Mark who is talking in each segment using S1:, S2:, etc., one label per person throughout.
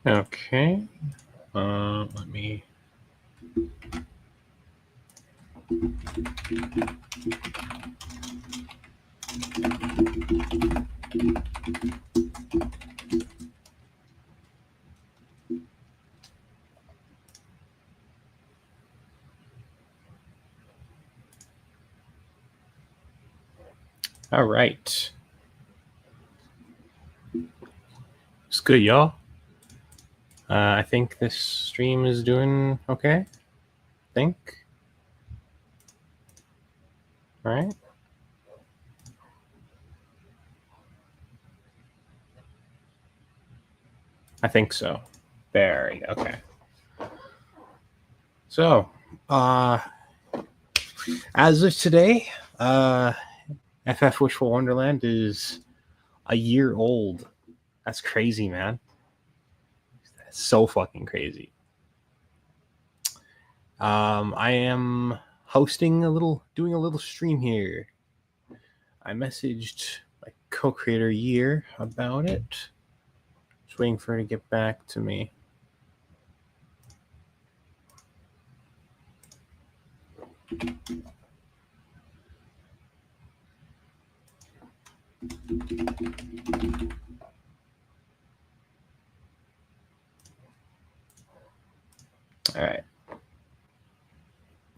S1: Okay. Let me. All right. It's good, y'all. I think this stream is doing okay. I think. All right. I think so. There. Okay. So, as of today, FF Wishful Wonderland is a year old. That's crazy, man. That's so fucking crazy. I am doing a little stream here. I messaged my co-creator Year about it. Just waiting for her to get back to me. All right.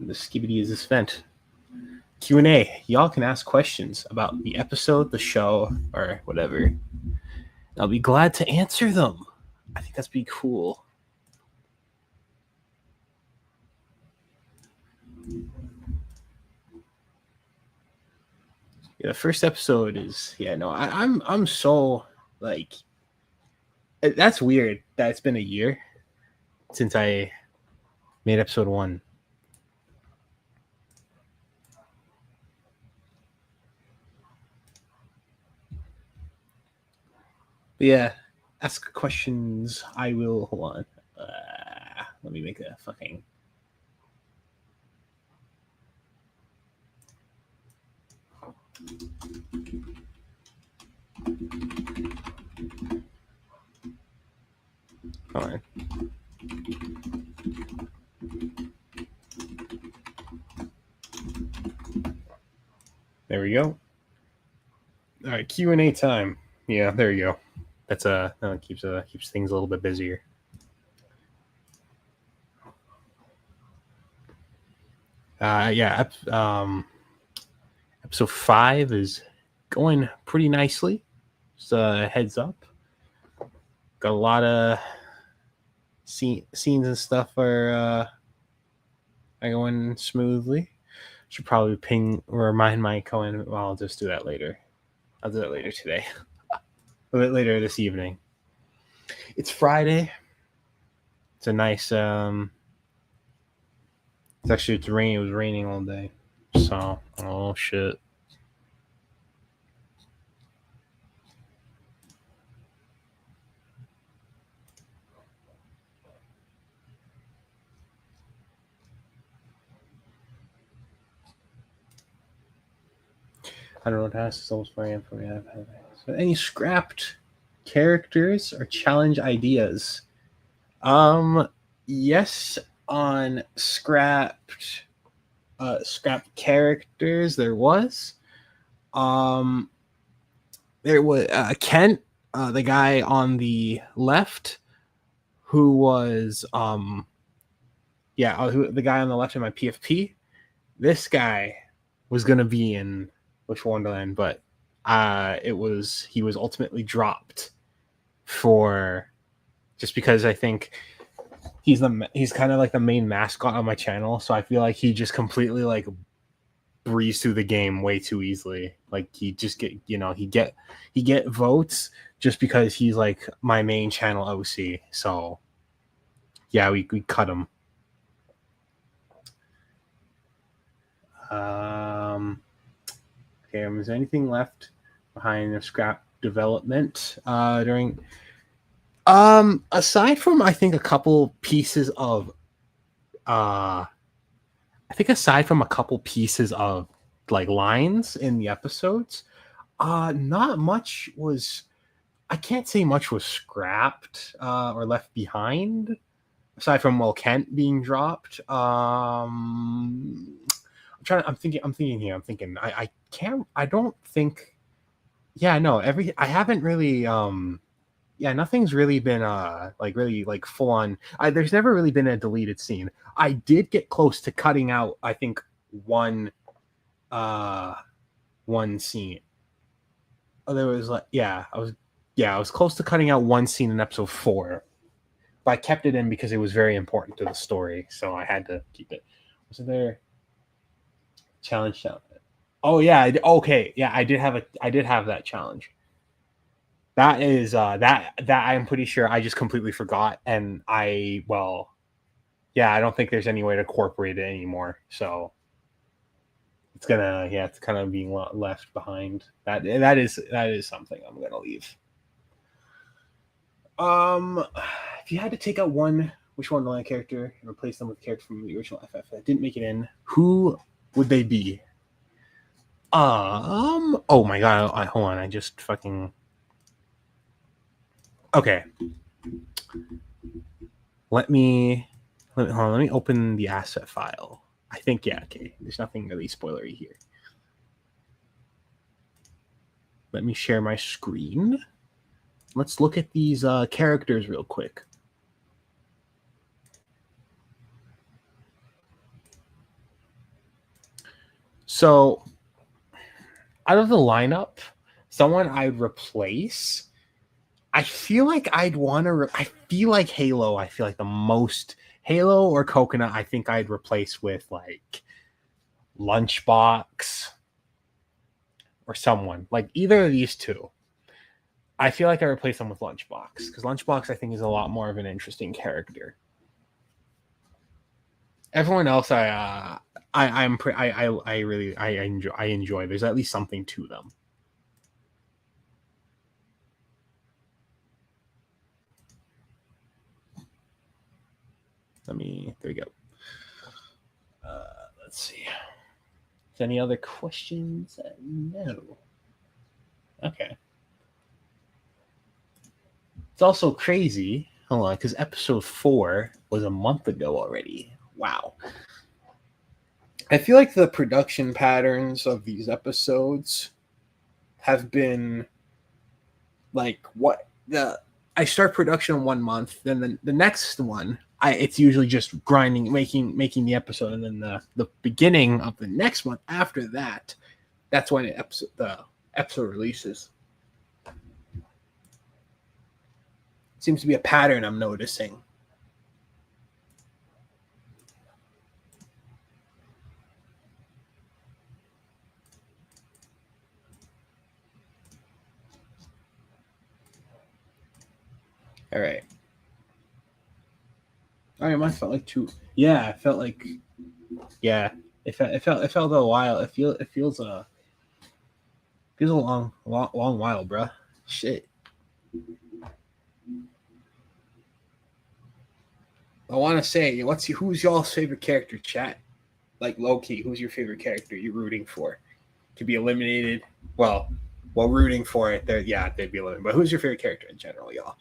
S1: The skibidi is this vent. Q&A. Y'all can ask questions about the episode, the show, or whatever. I'll be glad to answer them. I think that's pretty cool. Yeah, the first episode is I'm so like, that's weird that it's been a year since I made episode 1. But yeah, ask questions. I will. Hold on. Let me make a fucking. Hold on. There we go. All right, Q&A time. Yeah, there you go. That's that keeps things a little bit busier. Episode 5 is going pretty nicely. Just heads up. Got a lot of scenes and stuff are going smoothly. Should probably remind my Cohen. Well, I'll just do that later. I'll do that later today. A bit later this evening. It's Friday. It's a nice. It's raining. It was raining all day. So, oh shit. I don't know what to ask. It's almost 4 a.m. for me. So, any scrapped characters or challenge ideas? Yes, on scrapped characters there was. There was Kent, the guy on the left, who was the guy on the left in my PFP. This guy was gonna be in Wishful Wonderland, but he was ultimately dropped for just because I think he's kind of like the main mascot on my channel, so I feel like he just completely like breeze through the game way too easily. Like he just he get votes just because he's like my main channel OC. So yeah, we cut him. Okay, is there anything left behind the scrap development during aside from I think a couple pieces of like lines in the episodes, not much was I can't say much was scrapped or left behind, aside from Kent being dropped. I'm thinking here. I can't. I don't think. Yeah, no. I haven't really. Yeah, nothing's really been like really like full on. There's never really been a deleted scene. I did get close to cutting out, I think, one uh one scene. Oh, there was like I was close to cutting out one scene in episode 4, but I kept it in because it was very important to the story, so I had to keep it. Was there challenge? Oh yeah, okay, yeah, I did have that challenge. That is that I'm pretty sure I just completely forgot, and I don't think there's any way to incorporate it anymore. So it's kind of being left behind. That is something I'm gonna leave. If you had to take out which one line character and replace them with a character from the original FF that didn't make it in, who would they be? Oh my god, hold on, I just fucking. Okay. Let me open the asset file. I think okay. There's nothing really spoilery here. Let me share my screen. Let's look at these characters real quick. So, out of the lineup, someone I'd replace. I feel like I'd want to. I feel like Halo. I feel like the most Halo or Coconut. I think I'd replace with like Lunchbox or someone like either of these two. I feel like I replace them with Lunchbox because Lunchbox I think is a lot more of an interesting character. Everyone else, I enjoy. There's at least something to them. There we go. Let's see. Is any other questions? No. Okay. It's also crazy. Hold on, because episode 4 was a month ago already. Wow. I feel like the production patterns of these episodes have been like I start production 1 month, then the next one it's usually just grinding, making the episode, and then the beginning of the next one after that, that's when the episode releases. Seems to be a pattern I'm noticing. All right. It must felt like 2. Yeah, it felt like. Yeah, it felt a while. It feels a long while, bruh. Shit. I want to say, who's y'all's favorite character, chat? Like low key, who's your favorite character you're rooting for to be eliminated? Well, rooting for it, they'd be eliminated. But who's your favorite character in general, y'all?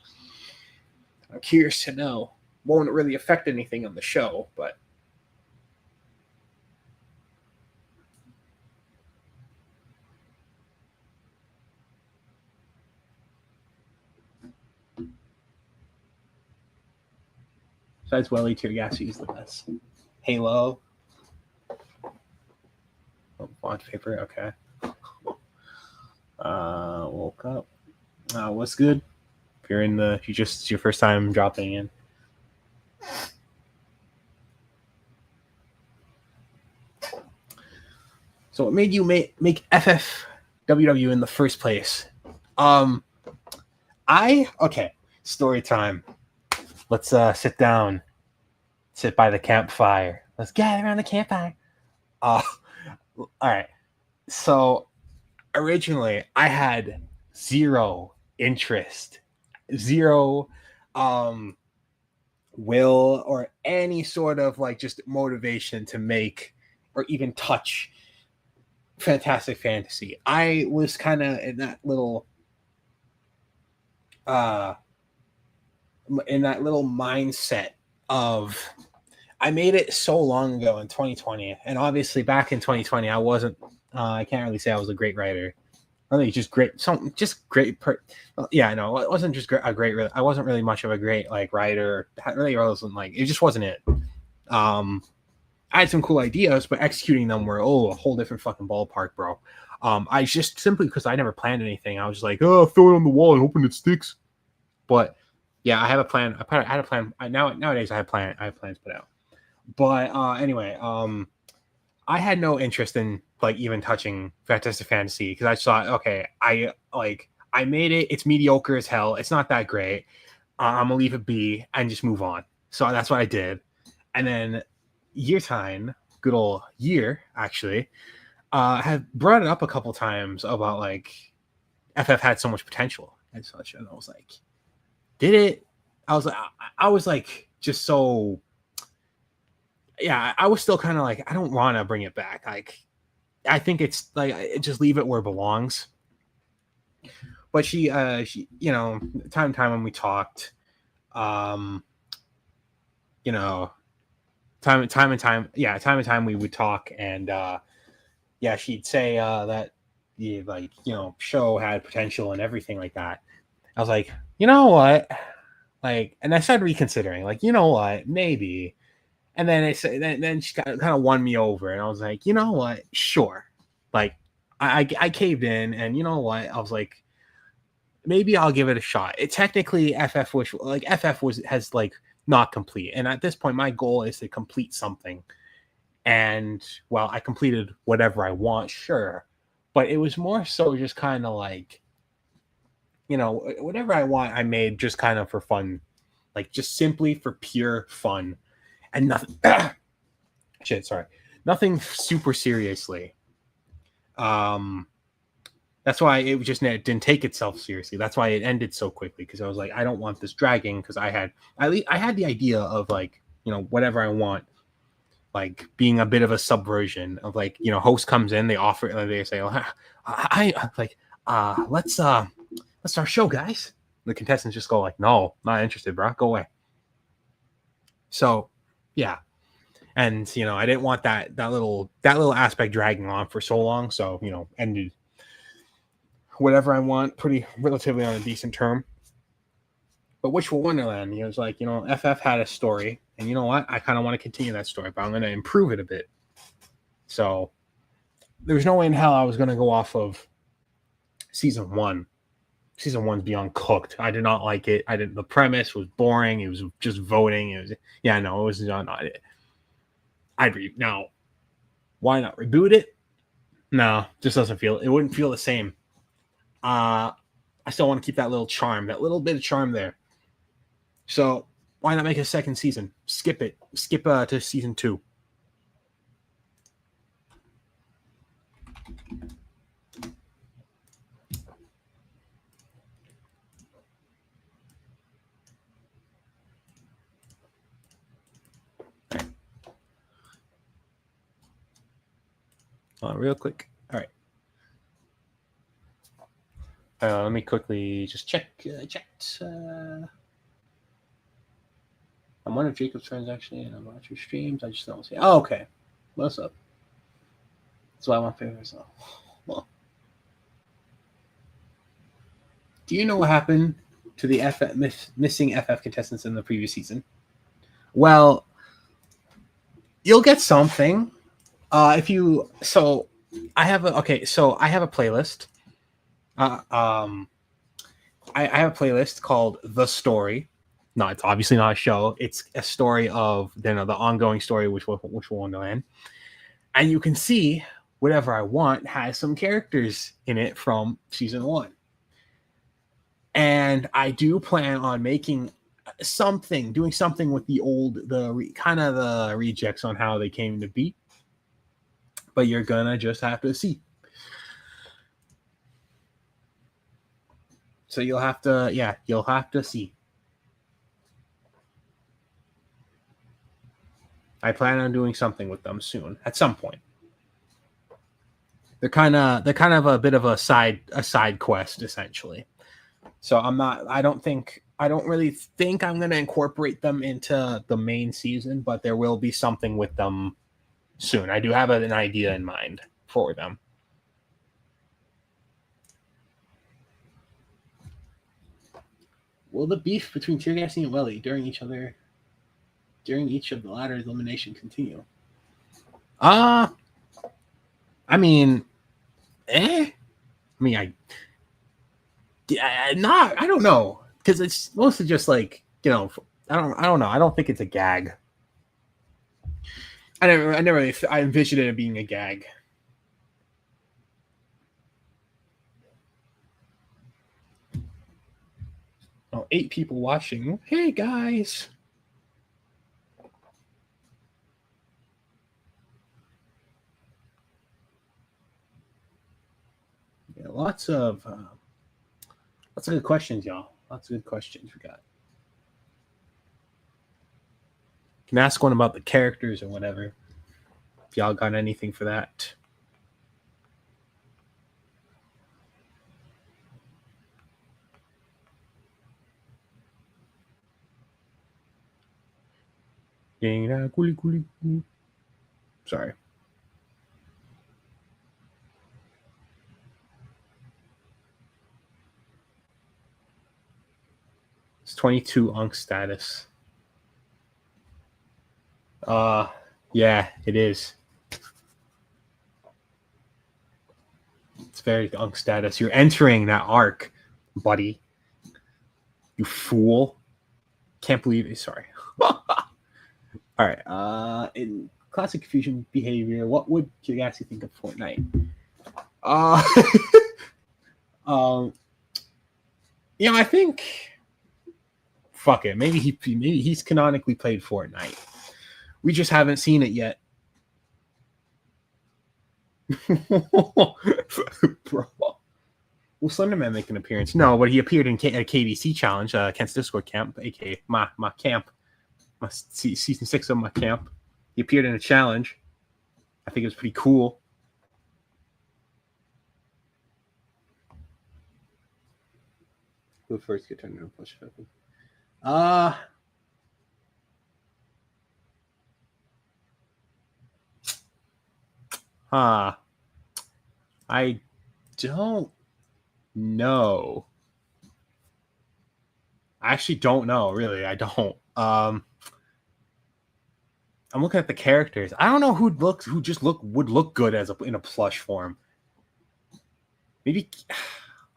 S1: I'm curious to know. Won't really affect anything on the show, but. Besides Welly, Tirigashi is the best. Halo. Font paper, okay. Woke up. What's good? If you're it's your first time dropping in. So what made you make FFWW in the first place? Story time. Let's sit down. Sit by the campfire. Let's gather around the campfire. All right. So originally I had zero interest, zero will or any sort of like just motivation to make or even touch Fantastic Fantasy. I was kind of in that little in that little mindset of I made it so long ago in 2020, and obviously back in 2020, I wasn't. I can't really say I was a great writer. I think just great, just great. Yeah, no, it wasn't just a great. I wasn't really much of a great like writer. Really, wasn't like it. Just wasn't it. I had some cool ideas, but executing them were a whole different fucking ballpark, bro. I just simply because I never planned anything. I was just like, oh, throw it on the wall and hoping it sticks. But yeah, I have a plan. I had a plan. Nowadays I have plans put out. But anyway, I had no interest in like even touching Fantastic Fantasy because I thought, okay, I made it. It's mediocre as hell. It's not that great. I'm gonna leave it be and just move on. So that's what I did. And then Year Time, good old Year, actually, had brought it up a couple times about like FF had so much potential and such, and I was like, did it? I was like, just so. Yeah, I was still kind of like, I don't want to bring it back. Like, I think it's like just leave it where it belongs. But she, you know, time when we talked, you know, time and time we would talk, and yeah, she'd say that the like show had potential and everything like that. I was like, you know what, like, and I started reconsidering, like, you know what, maybe. And then then she kind of won me over, and I was like, you know what, sure. Like, I caved in, and you know what, I was like, maybe I'll give it a shot. It technically FF has like not complete, and at this point, my goal is to complete something. And well, I completed whatever I want, sure, but it was more so just kind of like, whatever I want, I made just kind of for fun, like just simply for pure fun. And nothing nothing super seriously. That's why it just didn't take itself seriously. That's why it ended so quickly, because I was like, I don't want this dragging, because I had the idea of like, whatever I want, like being a bit of a subversion of like, host comes in, they offer, they say, oh, I like let's start our show, guys. The contestants just go like, no, not interested, bro, go away. So yeah, and I didn't want that little aspect dragging on for so long, so ended whatever I want pretty relatively on a decent term. But Wishful Wonderland, it was like, FF had a story, and you know what, I kind of want to continue that story, but I'm going to improve it a bit. So there's no way in hell I was going to go off of season 1. Season 1's beyond cooked. I did not like it. The premise was boring. It was just voting. It was, it was not it. Now, why not reboot it? No, just doesn't feel, it wouldn't feel the same. I still want to keep that little charm, that little bit of charm there. So why not make a second season? Skip to season 2. Real quick. All right. Let me quickly just check chat. I'm one of Jacob's friends, actually, and I watch your streams. I just don't see. Oh, okay. What's up? That's why I want to figure this out. Well, do you know what happened to the missing FF contestants in the previous season? Well, you'll get something. I have a playlist. I have a playlist called The Story. No, it's obviously not a show. It's a story of the ongoing story, which will Wonderland. And you can see whatever I want has some characters in it from season 1. And I do plan on making doing something with the rejects on how they came to be. But you're gonna just have to see. So you'll have to see. I plan on doing something with them soon, at some point. They're kind of a bit of a side quest, essentially. So I don't really think I'm going to incorporate them into the main season, but there will be something with them soon. I do have an idea in mind for them. Will the beef between Tear Gassy and Welly during each of the ladder's elimination continue? I mean, I mean, I don't know, because it's mostly just like, I don't know. I don't think it's a gag. I envisioned it being a gag. Oh, 8 people watching. Hey guys. Yeah, lots of good questions, y'all. Lots of good questions we got. You can ask one about the characters or whatever. If y'all got anything for that. Sorry. It's 22 Unk status. Yeah, it is. It's very Unk status. You're entering that arc, buddy. You fool. Can't believe it. Sorry. All right. In classic Fusion behavior, what would you actually think of Fortnite? I think fuck it. Maybe he's canonically played Fortnite. We just haven't seen it yet. Bro. Will Slenderman make an appearance? No, but he appeared in a KDC challenge, Kent's Discord camp, aka my camp, my season 6 of my camp. He appeared in a challenge. I think it was pretty cool. Who first get turned into a push weapon? I don't know. I actually don't know, really. I don't. I'm looking at the characters. I don't know who would look good in a plush form. Maybe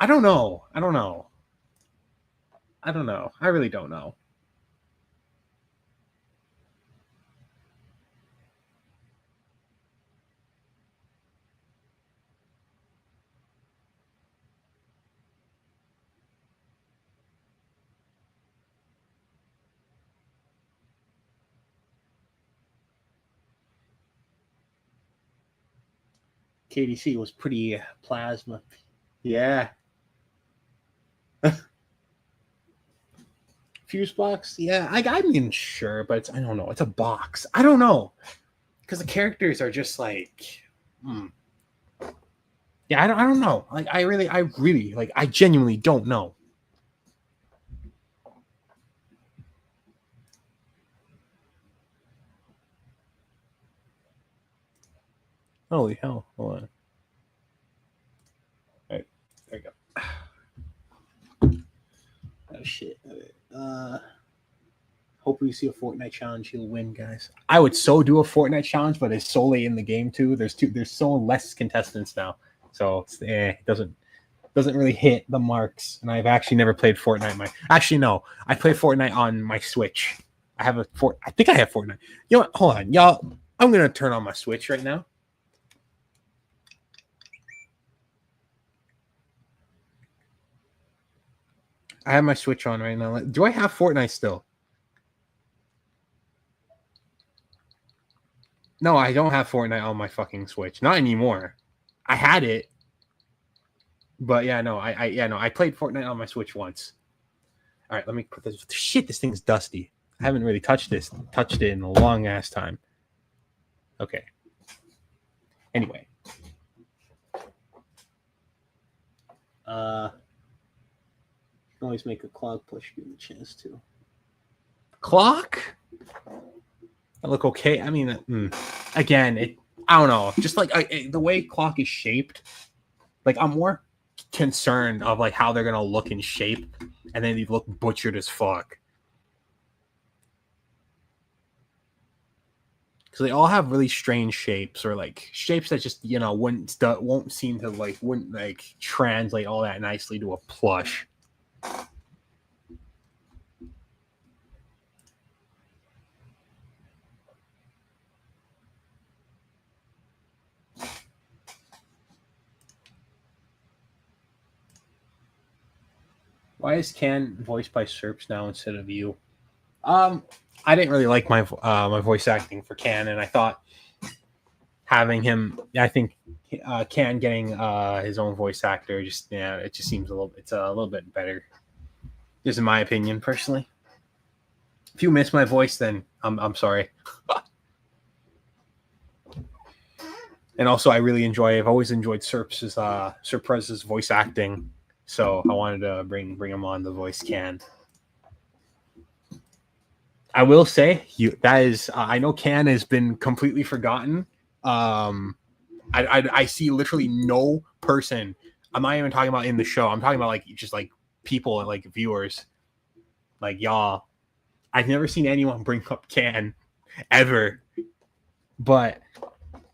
S1: I don't know. I really don't know. KDC was pretty plasma. Yeah. Fuse box? Yeah, I mean, sure, but I don't know. It's a box. I don't know. Because the characters are just like, yeah, I don't know. Like, I really, like, I genuinely don't know. Holy hell. Hold on. All right. There you go. Oh, shit. Hopefully you see a Fortnite challenge, he'll win, guys. I would so do a Fortnite challenge, but it's solely in the game, too. There's so less contestants now. So, it doesn't really hit the marks. And I've actually never played Fortnite. Actually, no. I play Fortnite on my Switch. I think I have Fortnite. You know what? Hold on, y'all. I'm going to turn on my Switch right now. I have my Switch on right now. Do I have Fortnite still? No, I don't have Fortnite on my fucking Switch. Not anymore. I had it. But yeah, no, I played Fortnite on my Switch once. All right, let me put this. Shit, this thing's dusty. I haven't really touched it in a long ass time. Okay. Anyway. can always make a clock push give him a chance to. Clock? I look okay. I mean, again, I don't know. Just like the way clock is shaped, like I'm more concerned of like how they're gonna look in shape, and then they look butchered as fuck. Because they all have really strange shapes, or like shapes that just won't seem to wouldn't translate all that nicely to a plush. Why is Can voiced by Serps now instead of you? I didn't really like my voice acting for Can, and I thought having him, I think Can getting his own voice actor, it just seems it's a little bit better, just in my opinion, personally. If you miss my voice, then I'm sorry. And also, I've always enjoyed Serps's voice acting, so I wanted to bring him on the voice Can. I will say I know Can has been completely forgotten. I see literally no person. I'm not even talking about in the show. I'm talking about just people and viewers, like y'all. I've never seen anyone bring up Can ever, but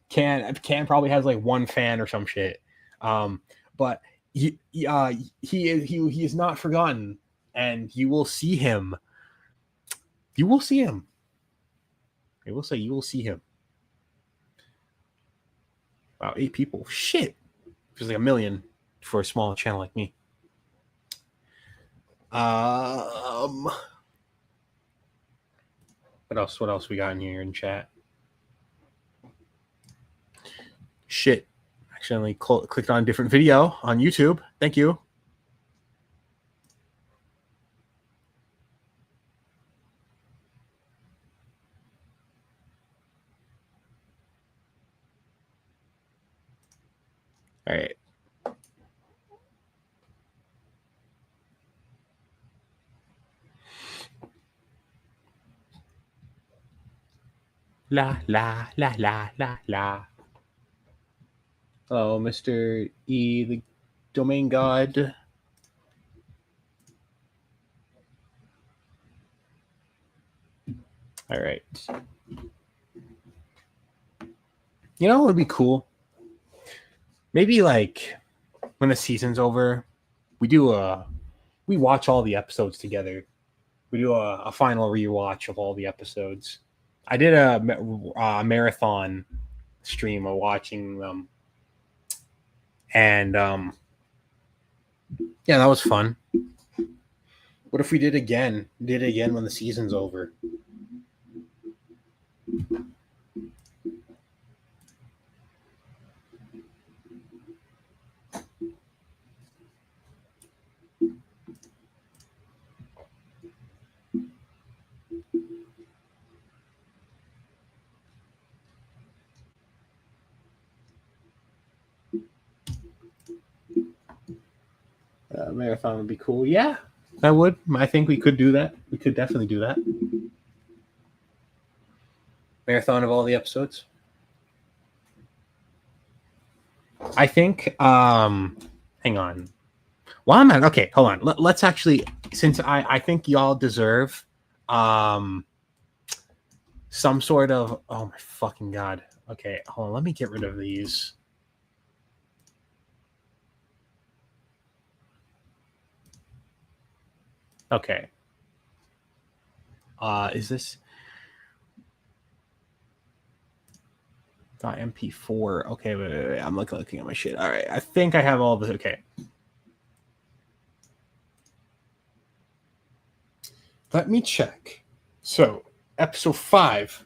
S1: Can probably has one fan or some shit. But he is not forgotten, and you will see him. You will see him. I will say you will see him. Wow, 8 people. Shit. There's 1 million for a small channel like me. What else we got in here in chat? Shit. Accidentally clicked on a different video on YouTube. Thank you. All right. La la la la la la. Hello, Mr. E, the domain god. All right. You know what would be cool? Maybe when the season's over, we watch all the episodes together. We do a final rewatch of all the episodes. I did a marathon stream of watching them, and yeah, that was fun. What if we did it again when the season's over? Marathon would be cool. Yeah, I would. I think we could do that. We could definitely do that. Marathon of all the episodes. I think. Hang on. While I'm at, okay, hold on. Let's actually, since I think y'all deserve some sort of. Oh my fucking god. Okay, hold on. Let me get rid of these. Okay. Is this .mp4? Okay, wait. I'm looking at my shit. All right, I think I have all of this. Okay. Let me check. So, episode 5.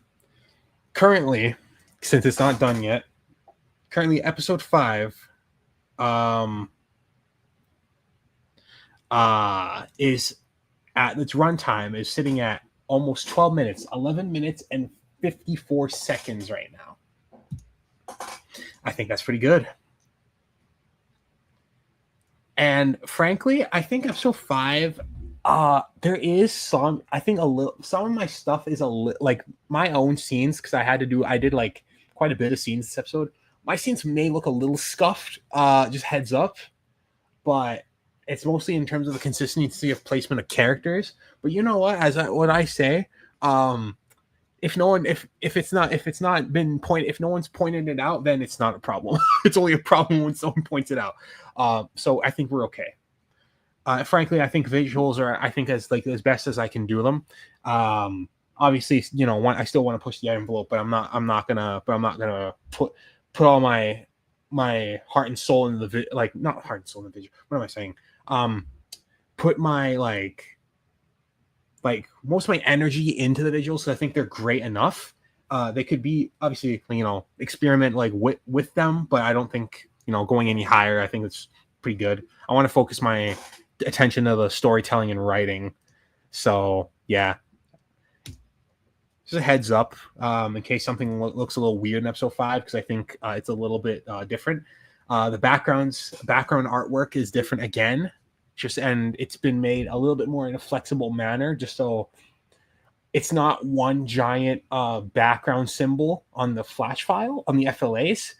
S1: Currently, since it's not done yet, episode 5 is at its runtime is sitting at almost 12 minutes, 11 minutes and 54 seconds right now. I think that's pretty good. And frankly, I think episode 5, there is some, I think a little, some of my stuff is a little, like my own scenes, because I did like quite a bit of scenes this episode. My scenes may look a little scuffed, just heads up, but it's mostly in terms of the consistency of placement of characters. But you know what? What I say, if no one, if it's not been point, if no one's pointed it out, then it's not a problem. It's only a problem when someone points it out. So I think we're okay. Frankly, I think visuals are, I think, as best as I can do them. Obviously, I still want to push the envelope, but I'm not gonna put all my heart and soul into not heart and soul in the visual. What am I saying? Put my most of my energy into the visuals. So I think they're great enough. They could be obviously, experiment with them, but I don't think, going any higher. I think it's pretty good. I want to focus my attention to the storytelling and writing. So yeah, just a heads up, in case something looks a little weird in episode 5, because I think it's a little bit different. The background artwork is different again, and it's been made a little bit more in a flexible manner, just so it's not one giant background symbol on the flash file on the FLAs.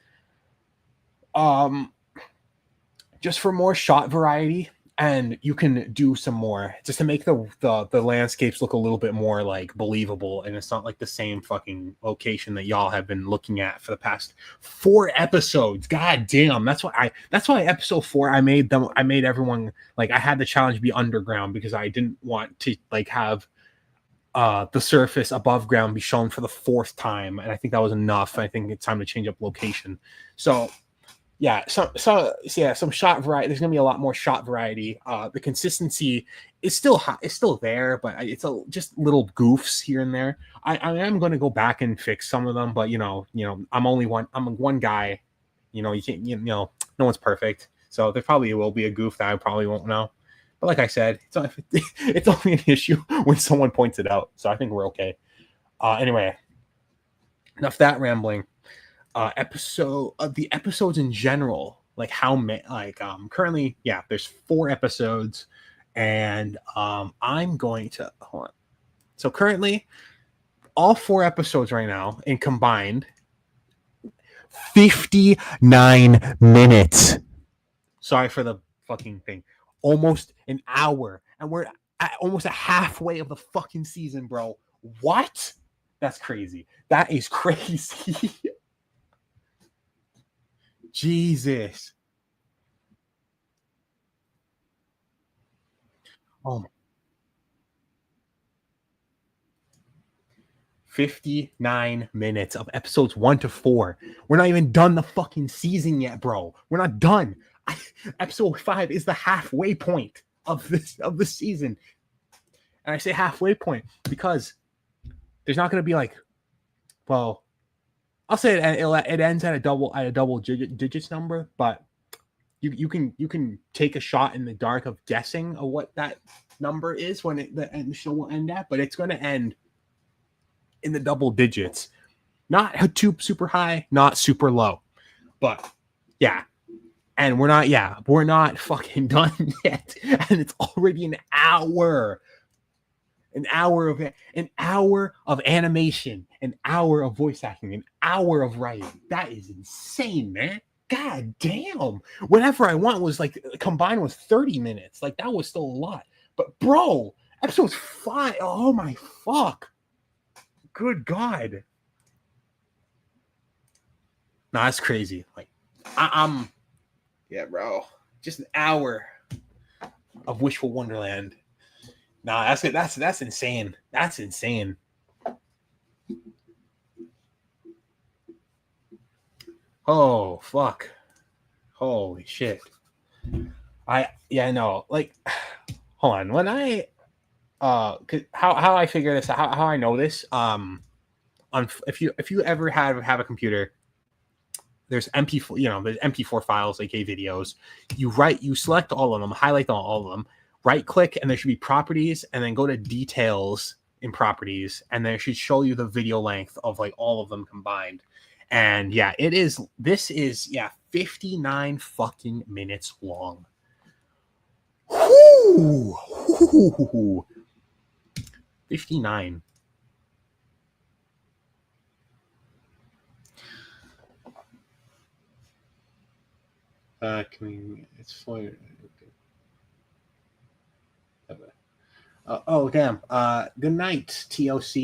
S1: Just for more shot variety, and you can do some more just to make the landscapes look a little bit more believable, and it's not like the same fucking location that y'all have been looking at for the past 4 episodes. God damn, that's why episode 4 I made everyone, I had the challenge be underground, because I didn't want to have the surface above ground be shown for the 4th time, and I think that was enough. I think it's time to change up location. So yeah, some shot variety. There's gonna be a lot more shot variety. The consistency is still high, it's still there, but it's just little goofs here and there. I am going to go back and fix some of them, but I'm one guy. You can't. No one's perfect, so there probably will be a goof that I probably won't know. But like I said, it's only an issue when someone points it out. So I think we're okay. Anyway, enough that rambling. The episodes in general, currently, there's 4 episodes, and I'm going to hold on. So currently, all 4 episodes right now in combined 59 minutes. Sorry for the fucking thing. Almost an hour, and we're almost at halfway of the fucking season, bro. What? That's crazy. That is crazy. Jesus. Oh my. 59 minutes of episodes 1 to 4. We're not even done the fucking season yet, bro. We're not done. Episode 5 is the halfway point of the season. And I say halfway point because there's not going to be I'll say it ends at a double digits number, but you can take a shot in the dark of guessing of what that number is when the show will end at, but it's going to end in the double digits, not too super high, not super low, but yeah. And we're not fucking done yet, and it's already an hour of animation, an hour of voice acting, an hour of writing. That is insane, man. God damn. Whatever I want was combined with 30 minutes. That was still a lot. But bro, episode's 5. Oh my fuck. Good God. Nah, that's crazy. I'm yeah, bro. Just an hour of wishful wonderland. Nah, that's insane. That's insane. Oh fuck. Holy shit. No. Hold on. When I how I figure this out, how I know this, if you ever have a computer, there's there's MP4 files, aka videos. You select all of them, highlight all of them, right click, and there should be properties, and then go to details in properties, and there should show you the video length of all of them combined. And this is 59 fucking minutes long. Ooh. 59. Can we? It's for. Oh damn. Good night, TOC.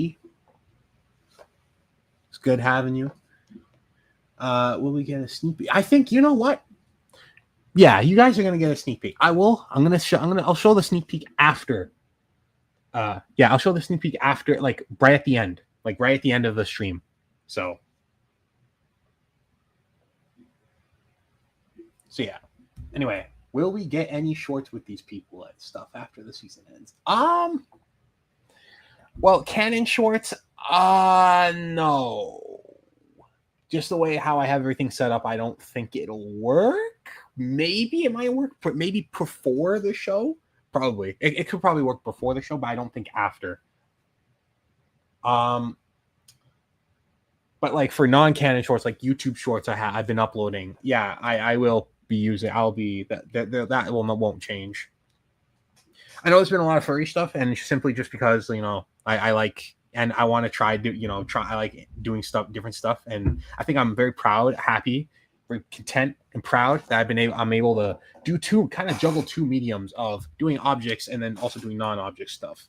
S1: It's good having you. Will we get a sneak peek? I think you know what. Yeah, you guys are gonna get a sneak peek. I will. I'll show the sneak peek after. Yeah, I'll show the sneak peek after, like right at the end, of the stream. So yeah. Anyway, will we get any shorts with these people and stuff after the season ends? Well, canon shorts, no. Just the way how I have everything set up, I don't think it'll work. Maybe it might work, but maybe before the show. Probably it could probably work before the show, but I don't think after. But like for non-canon shorts, like YouTube shorts, I've been uploading. Yeah, I will be using. I'll be that won't change. I know there's been a lot of furry stuff, and simply just because I like, and I want to try I like doing different stuff, and I think I'm very proud, happy, very content, and proud that I'm able to do juggle two mediums of doing objects and then also doing non-object stuff.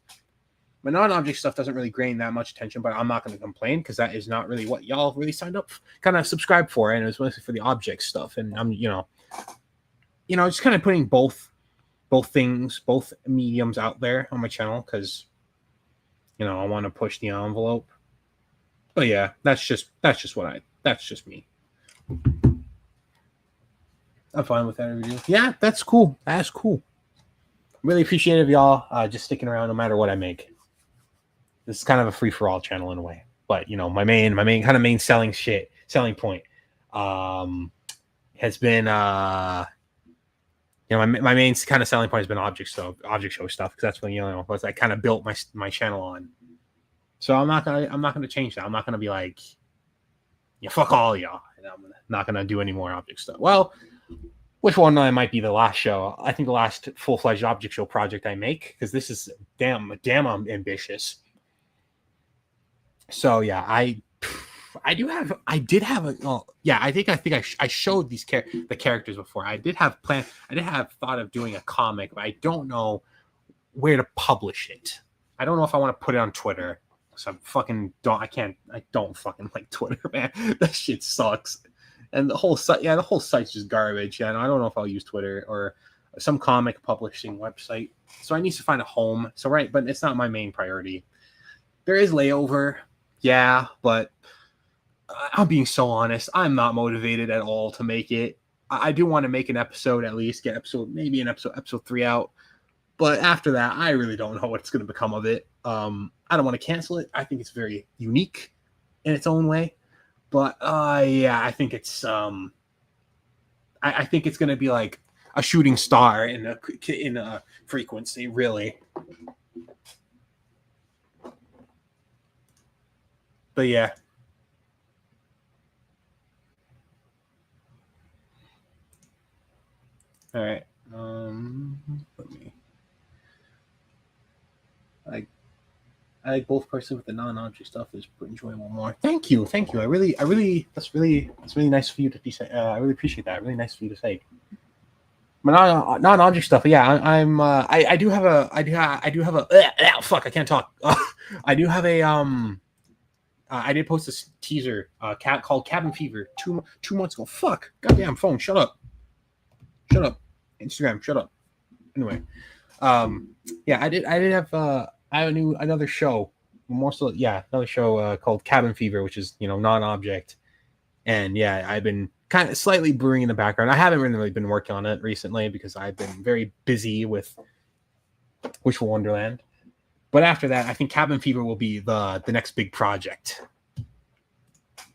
S1: My non-object stuff doesn't really gain that much attention, but I'm not going to complain because that is not really what y'all really signed up, kind of subscribed for, and it was mostly for the object stuff. And I'm, just kind of putting both mediums out there on my channel because, I want to push the envelope. But yeah, that's just me. I'm fine with that review. Yeah, that's cool. That's cool. Really appreciate y'all just sticking around no matter what I make. This is kind of a free for all channel in a way, but my main selling point has been my main kind of selling point has been object show stuff because that's what I kind of built my channel on. So I'm not gonna change that. I'm not gonna be like, fuck all y'all, and I'm not gonna do any more object stuff. Well, which one might be the last show? I think the last full-fledged object show project I make, because this is damn ambitious. So yeah, I showed the characters before. I did have thought of doing a comic, but I don't know where to publish it. I don't know if I want to put it on Twitter. So I don't fucking like Twitter, man. That shit sucks. And the whole site's just garbage. And I don't know if I'll use Twitter or some comic publishing website. So I need to find a home. But it's not my main priority. There is Layover. Yeah, but I'm being so honest. I'm not motivated at all to make it. I do want to make an episode, at least get episode 3 out. But after that, I really don't know what's going to become of it. I don't want to cancel it. I think it's very unique in its own way. But yeah, I think it's I think it's going to be like a shooting star in a frequency, really. But yeah. All right. Let me. I like both person with the non-object stuff is enjoyable more. Thank you. I really that's really nice for you to say. I really appreciate that. Really nice for you to say. My non-object stuff. Yeah, I do have a. Fuck, I can't talk. I do have a I did post this teaser called Cabin Fever 2 months ago. Fuck, goddamn phone, shut up. Instagram, shut up. Anyway, yeah, I did have another show, another show called Cabin Fever, which is non-object, and yeah, I've been kind of slightly brewing in the background. I haven't really been working on it recently because I've been very busy with Wishful Wonderland. But after that, I think Cabin Fever will be the next big project,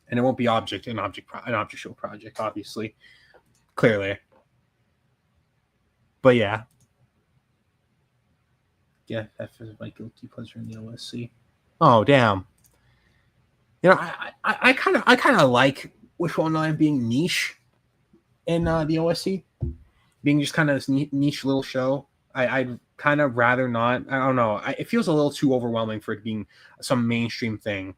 S1: and it won't be an object show project, obviously, clearly. But yeah, that is my guilty pleasure in the OSC. Oh damn! I kind of like Wishful Wonderland being niche in the OSC, being just kind of this niche little show. kind of rather not. I don't know. It feels a little too overwhelming for it being some mainstream thing.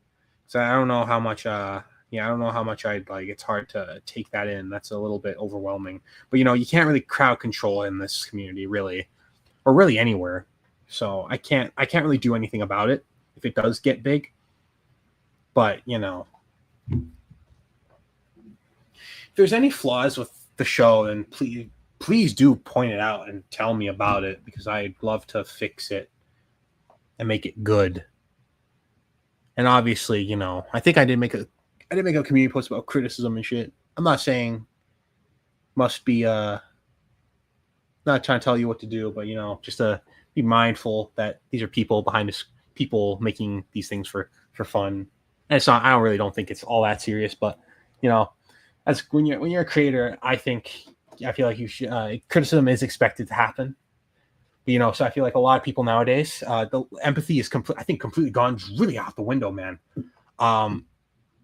S1: So I don't know how much. Yeah, I don't know how much I'd like. It's hard to take that in. That's a little bit overwhelming. But you can't really crowd control in this community, really, or really anywhere. So I can't really do anything about it if it does get big. But if there's any flaws with the show, then please do point it out and tell me about it, because I'd love to fix it and make it good. And obviously, I think I did make a community post about criticism and shit. I'm not saying must be not trying to tell you what to do, but just to be mindful that these are people behind this, people making these things for fun. And it's not, I don't think it's all that serious, but as when you're a creator, I feel like you should, criticism is expected to happen. So I feel like a lot of people nowadays, the empathy is completely gone really out the window, man.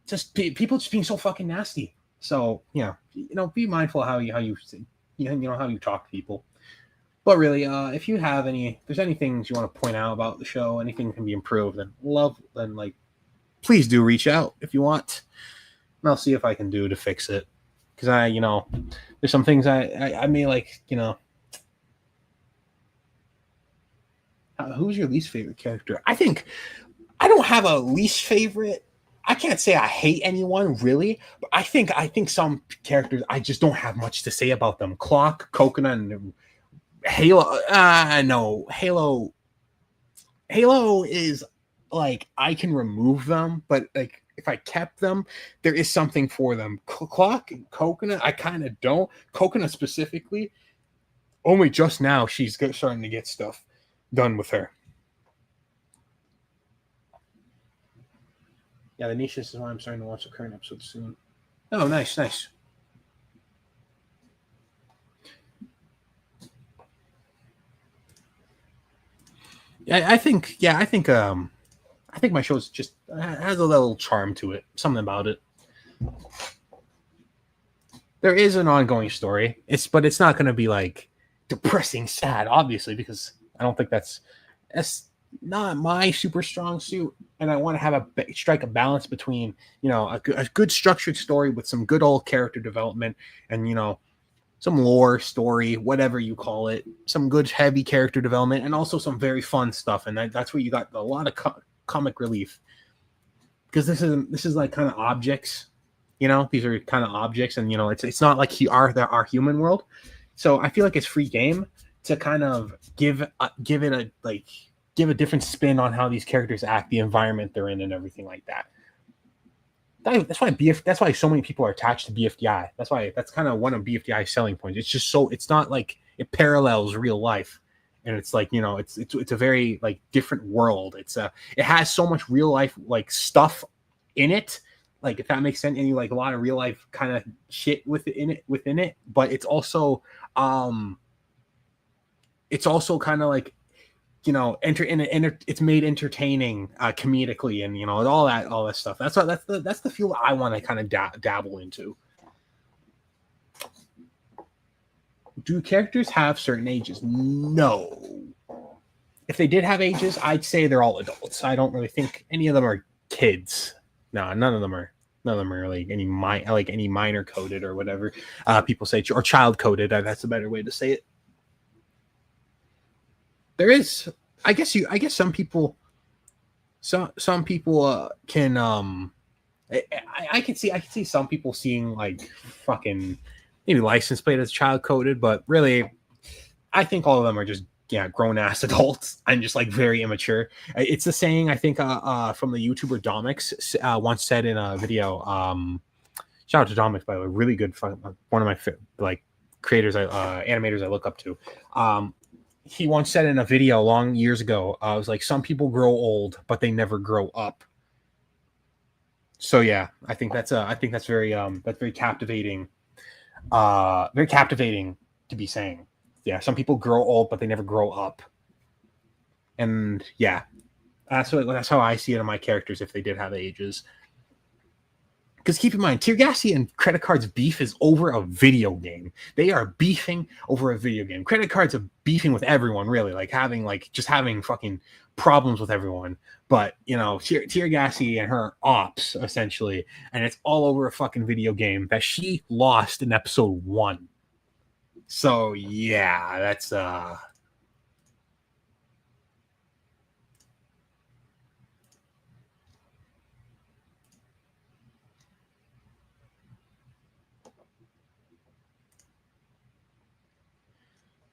S1: Just people just being so fucking nasty. So be mindful how you how you talk to people. But really, if you have there's any things you want to point out about the show, anything can be improved, then please do reach out if you want, and I'll see if I can do to fix it. Because there's some things I may like. Who's your least favorite character? I think I don't have a least favorite. I can't say I hate anyone really, but I think some characters I just don't have much to say about them. Clock, Coconut, and Halo. No, Halo is like I can remove them, but like if I kept them, there is something for them. Clock and Coconut, I kind of don't. Coconut specifically, only just now she's starting to get stuff done with her. Yeah, the niche is why I'm starting to watch the current episode soon. Oh, nice. I think my show's just has a little charm to it. Something about it. There is an ongoing story. But it's not going to be like depressing, sad, obviously, because I don't think that's not my super strong suit, and I want to have strike a balance between a good structured story with some good old character development, and some lore story, whatever you call it, some good heavy character development, and also some very fun stuff. And that's where you got a lot of comic relief, because this is like kind of objects. These are kind of objects, and it's not like our human world. So I feel like it's free game to kind of give it a different spin on how these characters act, the environment they're in, and everything like that. That's why so many people are attached to BFDI. That's kind of one of BFDI's selling points. It's just it's not like it parallels real life, and it's like it's a very like different world. It has so much real life like stuff in it, like if that makes sense, and a lot of real life kind of shit within it. But it's also kind of like it's made entertaining comedically, and all that stuff. That's the fuel I want to kind of dabble into. Do characters have certain ages? No. If they did have ages, I'd say they're all adults. I don't really think any of them are kids. No, none of them are really any minor coded or whatever people say, or child coded. That's a better way to say it. There is, I guess some people can I can see some people seeing like fucking maybe license plate as child coded, but really I think all of them are just grown ass adults and just like very immature. It's the saying I think from the YouTuber Domix once said in a video. Shout out to Domix, by the way, really good, one of my like creators, animators I look up to. He once said in a video long years ago, I was like, some people grow old, but they never grow up. So yeah, I think that's very captivating. Very captivating to be saying. Yeah, some people grow old, but they never grow up. And yeah, that's how I see it in my characters if they did have ages. Because keep in mind, Teargassy and Credit Card's beef is over a video game. They are beefing over a video game. Credit Cards are beefing with everyone, really, like just having fucking problems with everyone. But you know, Teargassy and her ops essentially, and it's all over a fucking video game that she lost in episode 1. So yeah, that's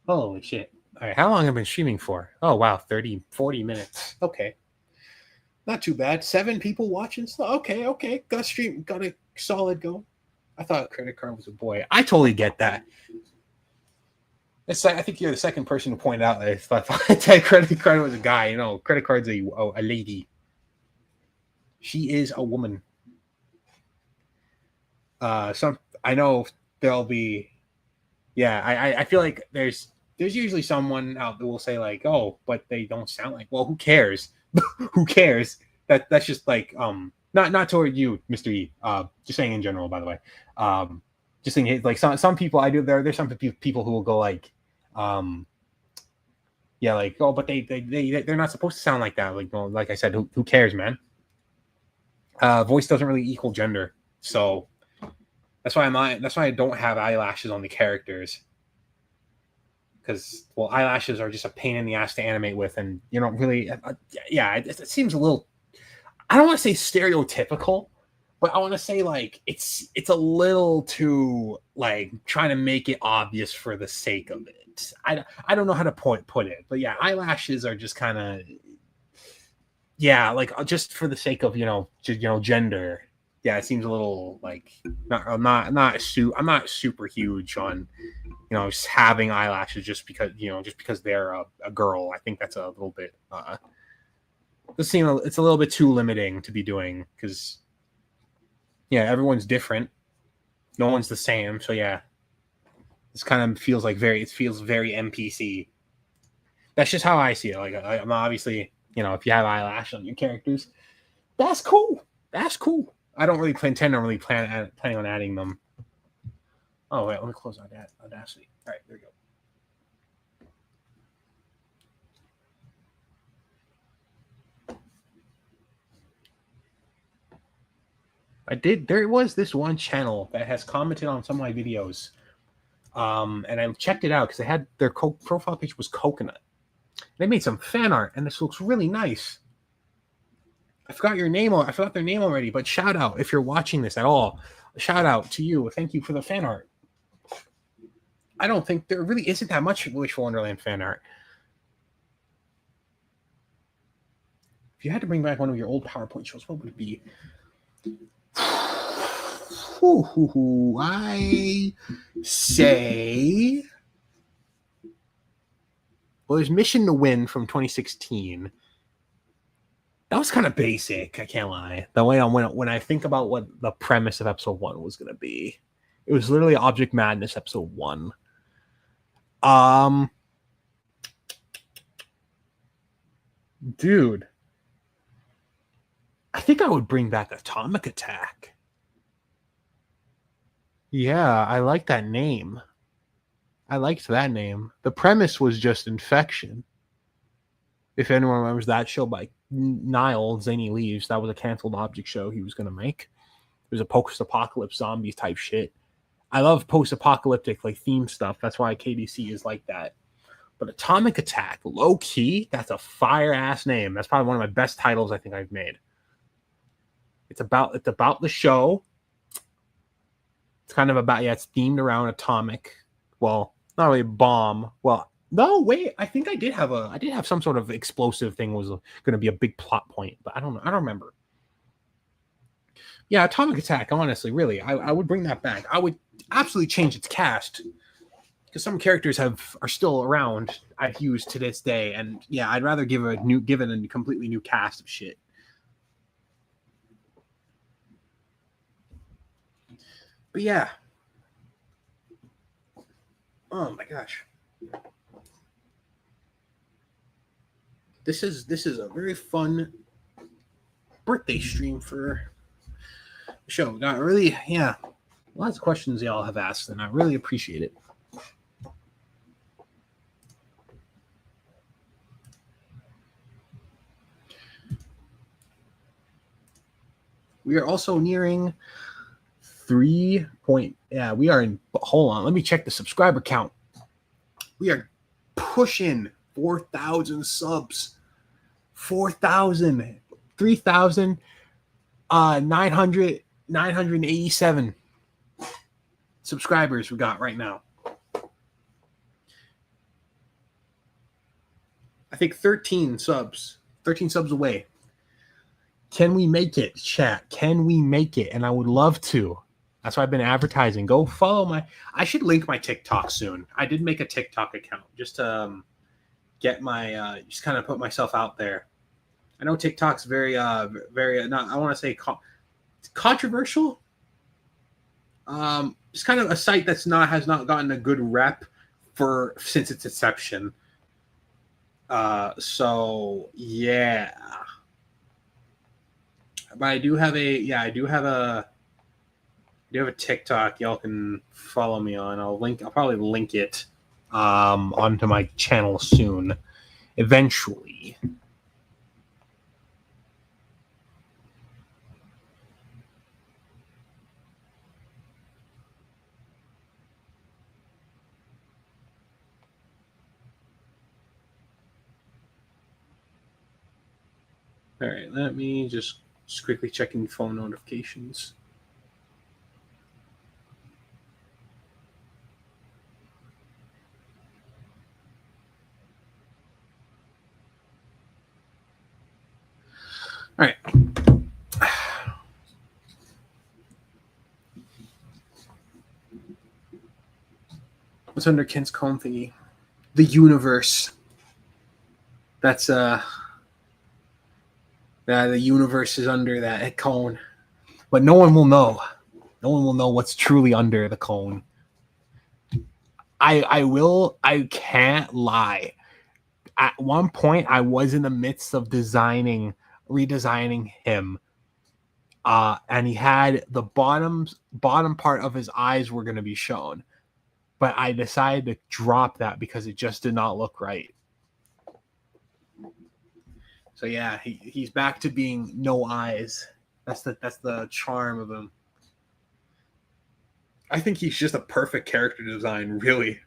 S1: holy shit. All right, how long have I been streaming for? Oh wow, 30, 40 minutes. Okay. Not too bad. 7 people watching. So okay. Got a solid go. I thought Credit Card was a boy. I totally get that. I think you're the second person to point out that if I thought Credit Card was a guy. You know, Credit Card's a lady. She is a woman. I know there'll be. Yeah, I feel like there's usually someone out that will say like, oh, but they don't sound like. Well, who cares? Who cares? That's just like not toward you, Mr. E. Just saying in general, by the way. Just saying like some people I do there's some people who will go like yeah, like, oh, but they're not supposed to sound like that. Like, well, like I said, who cares, man? Voice doesn't really equal gender, so that's why I don't have eyelashes on the characters. Because eyelashes are just a pain in the ass to animate with, and you don't really, it seems a little. I don't want to say stereotypical, but I want to say like it's a little too like trying to make it obvious for the sake of it. I don't know how to put it, but yeah, eyelashes are just kind of like just for the sake of gender. Yeah, it seems a little like I'm not super huge on just having eyelashes just because they're a girl. I think that's a little bit it's a little bit too limiting to be doing because everyone's different. No one's the same. So yeah, this kind of feels very NPC. That's just how I see it. Like I'm obviously, if you have eyelash on your characters, that's cool. That's cool. I don't really planning on adding them. Oh wait, let me close Audacity. All right, there we go. There was this one channel that has commented on some of my videos. And I checked it out because they had their profile picture was coconut. They made some fan art, and this looks really nice. I forgot their name already, but shout out if you're watching this at all. Shout out to you. Thank you for the fan art. I don't think there really isn't that much Wishful Wonderland fan art. If you had to bring back one of your old PowerPoint shows, what would it be? I say, well, there's Mission to Win from 2016. That was kind of basic, I can't lie. The way when I think about what the premise of episode 1 was going to be, it was literally Object Madness episode 1. Dude, I think I would bring back Atomic Attack. Yeah, I like that name. I liked that name. The premise was just infection. If anyone remembers that show by Niall Zany Leaves, that was a canceled object show he was going to make. It was a post-apocalypse zombies type shit. I love post-apocalyptic like theme stuff. That's why KDC is like that. But Atomic Attack, low key, that's a fire ass name. That's probably one of my best titles I think I've made. It's about the show. It's kind of about it's themed around atomic. Well, not really a bomb. Well, no, wait. I think I did have some sort of explosive thing was going to be a big plot point, but I don't know. I don't remember. Yeah, Atomic Attack. Honestly, really, I would bring that back. I would absolutely change its cast because some characters are still around. I've used to this day, and yeah, I'd rather give it a completely new cast of shit. But yeah. Oh my gosh. This is a very fun birthday stream for show. Got really, yeah, lots of questions y'all have asked, and I really appreciate it. We are also nearing 3 point. Yeah, we are in. Hold on, let me check the subscriber count. We are pushing 4,000 subs. 4,000, 3,987 subscribers we got right now. I think 13 subs away. Can we make it, chat? Can we make it? And I would love to. That's why I've been advertising. Go follow my. I should link my TikTok soon. I did make a TikTok account just to get my, just kind of put myself out there. I know TikTok's very, very. Not. I want to say controversial. It's kind of a site has not gotten a good rep since its inception. So yeah. But I do have a TikTok y'all can follow me on. I'll probably link it onto my channel soon, eventually. All right, let me just quickly checking phone notifications. All right. What's under Kent's cone thingy? The universe. That's the universe is under that cone, but no one will know. No one will know what's truly under the cone. I can't lie. At one point, I was in the midst of redesigning him. And he had the bottom part of his eyes were going to be shown. But I decided to drop that because it just did not look right. So yeah, he's back to being no eyes. That's the charm of him. I think he's just a perfect character design, really.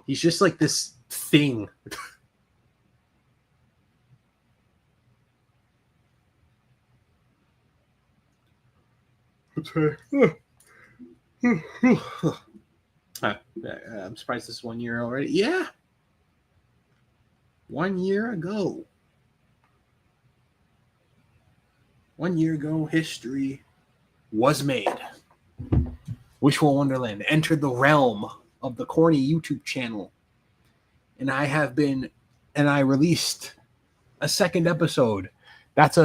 S1: He's just like this thing. I'm surprised this 1 year already. Yeah. 1 year ago. 1 year ago, history was made. Wishful Wonderland entered the realm of the corny YouTube channel. And I released a second episode. That's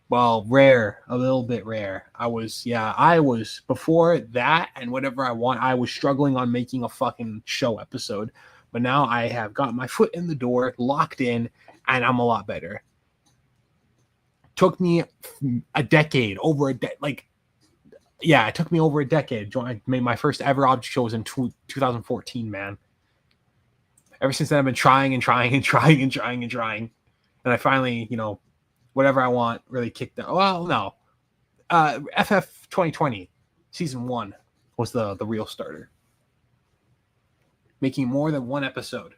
S1: rare, a little bit rare. I was before that and whatever I was struggling on making a fucking show episode. But now I have got my foot in the door, locked in, and I'm a lot better. Took me a decade, it took me over a decade. I made my first ever object shows in 2014, man. Ever since then, I've been trying. And I finally, whatever I want really kicked out. Well, no. FF 2020, season 1 was the real starter. Making more than one episode.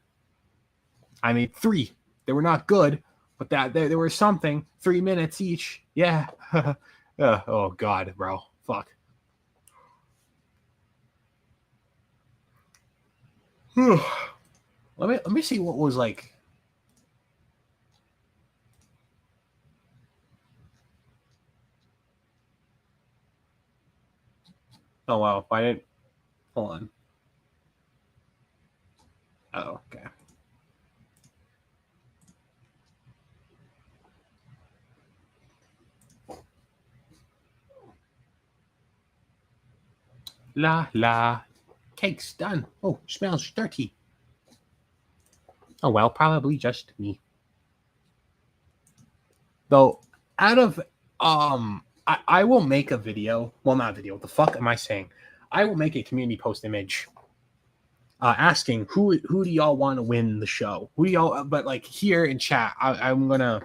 S1: I made 3. They were not good, but there was something. 3 minutes each. Yeah. Oh, God, bro. Fuck. Let me see what was like. Oh wow, I didn't. Hold on. Oh, okay. La la. Cake's done. Oh, smells dirty. Oh well, probably just me. Though, out of I will make a video. Well, not a video. What the fuck am I saying? I will make a community post image asking who do y'all want to win the show? Who do y'all? But like here in chat, I'm gonna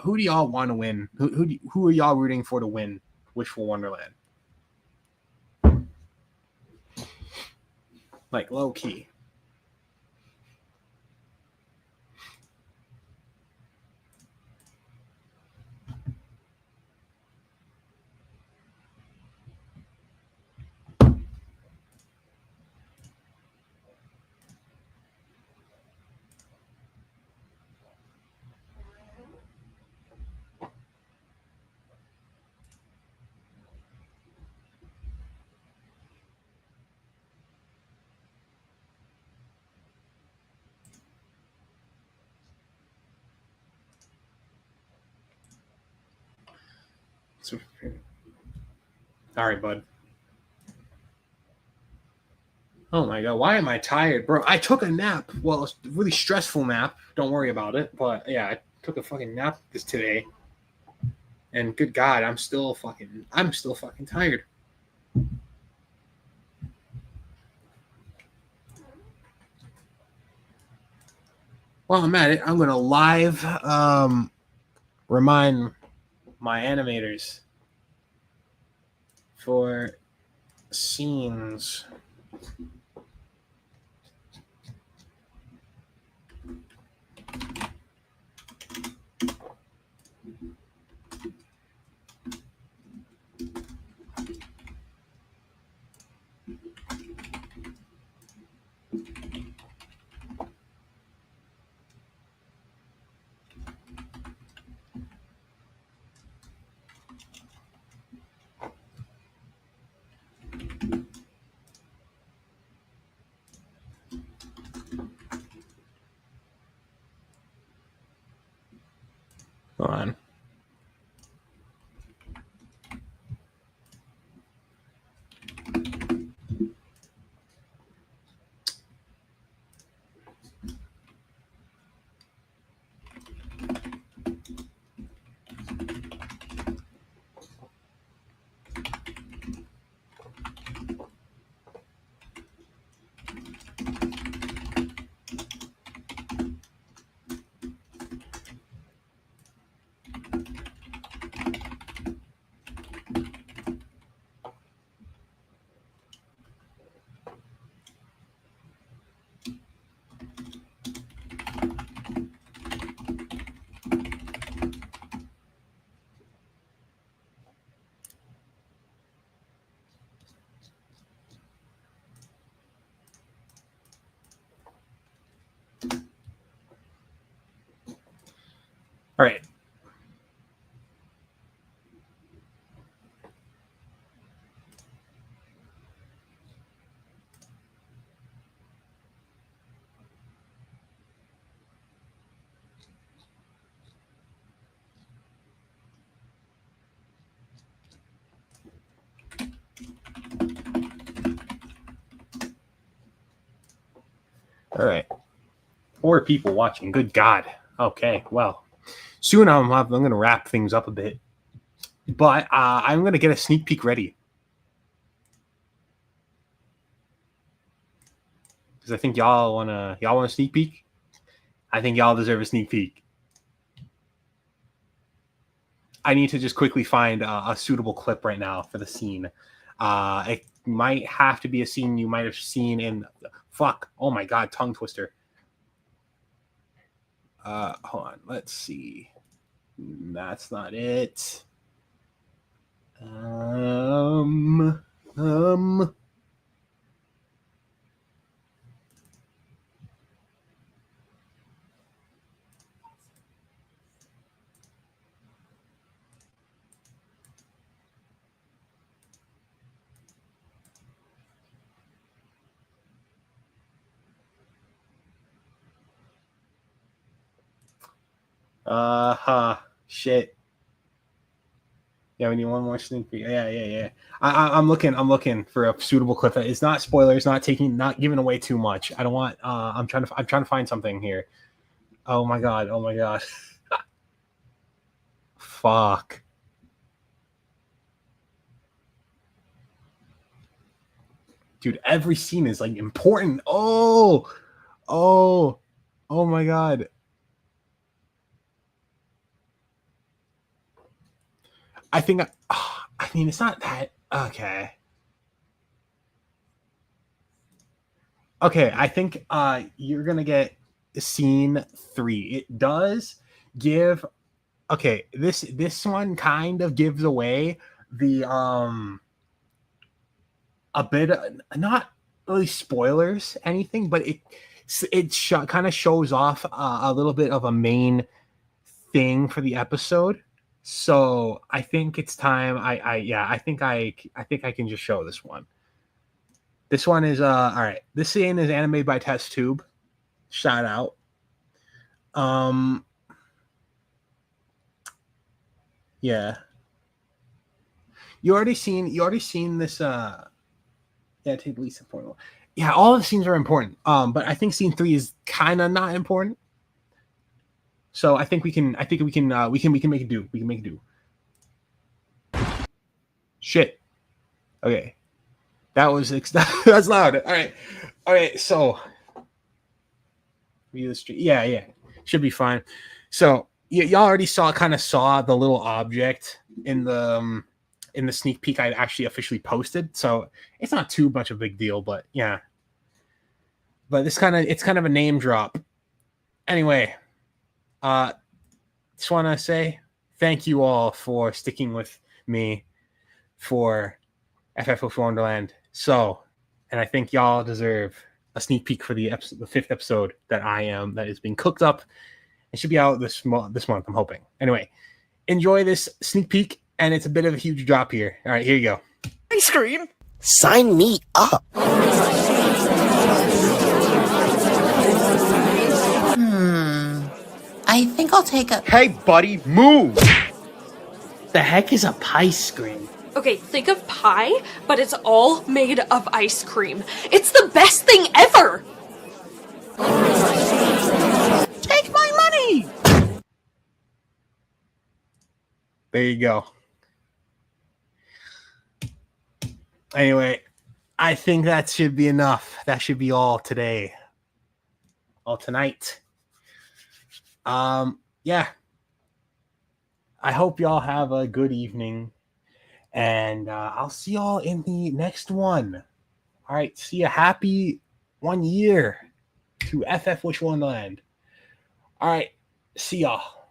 S1: who do y'all want to win? Who are y'all rooting for to win Wishful Wonderland? Like low key. All right, bud. Oh my god, why am I tired, bro? I took a nap. Well, it's a really stressful nap. Don't worry about it. But yeah, I took a fucking nap today. And good god, I'm still fucking tired. While I'm at it, I'm gonna live remind my animators for scenes. Hold on. All right. All right. 4 people watching. Good God. Okay. Well, soon I'm going to wrap things up a bit, but I'm going to get a sneak peek ready because I think y'all want a sneak peek. I think y'all deserve a sneak peek. I need to just quickly find a suitable clip right now for the scene. It might have to be a scene you might have seen in. Fuck! Oh my god, tongue twister. Hold on. Let's see. That's not it. Um. Shit. Yeah, we need one more sneak peek. Yeah. I'm looking for a suitable clip that is not spoilers, not giving away too much. I don't want. I'm trying to find something here. Oh my god. Fuck. Dude, every scene is like important. Oh my god. I think. I mean, it's not that okay. Okay, I think you're gonna get scene 3. It does give okay. This one kind of gives away the a bit not really spoilers anything, but kind of shows off a little bit of a main thing for the episode. So I think it's time. I think I can just show this one. This one is all right. This scene is animated by Test Tube. Shout out. Yeah. You already seen this yeah, take Lisa point. Yeah, all the scenes are important. But I think scene 3 is kind of not important. So I think we can make it do. We can make it do. Shit. Okay. That's loud. All right. So view the street. Yeah. Should be fine. So y'all already saw the little object in the sneak peek I actually officially posted. So it's not too much of a big deal, but yeah. But it's kind of a name drop. Anyway, just want to say thank you all for sticking with me for FF Wonderland. So, and I think y'all deserve a sneak peek for the 5th episode that is being cooked up. It should be out this month, I'm hoping. Anyway, enjoy this sneak peek, and it's a bit of a huge drop here. All right, here you go.
S2: Ice cream?
S3: Sign me up. I think I'll take a...
S2: Hey, buddy, move!
S4: The heck is a pie scream?
S5: Okay, think of pie, but it's all made of ice cream. It's the best thing ever!
S2: Take my money!
S1: There you go. Anyway, I think that should be enough. That should be all today. All tonight. Yeah. I hope y'all have a good evening. And I'll see y'all in the next one. All right. See ya. Happy 1 year to FF Witch Wonderland. All right. See y'all.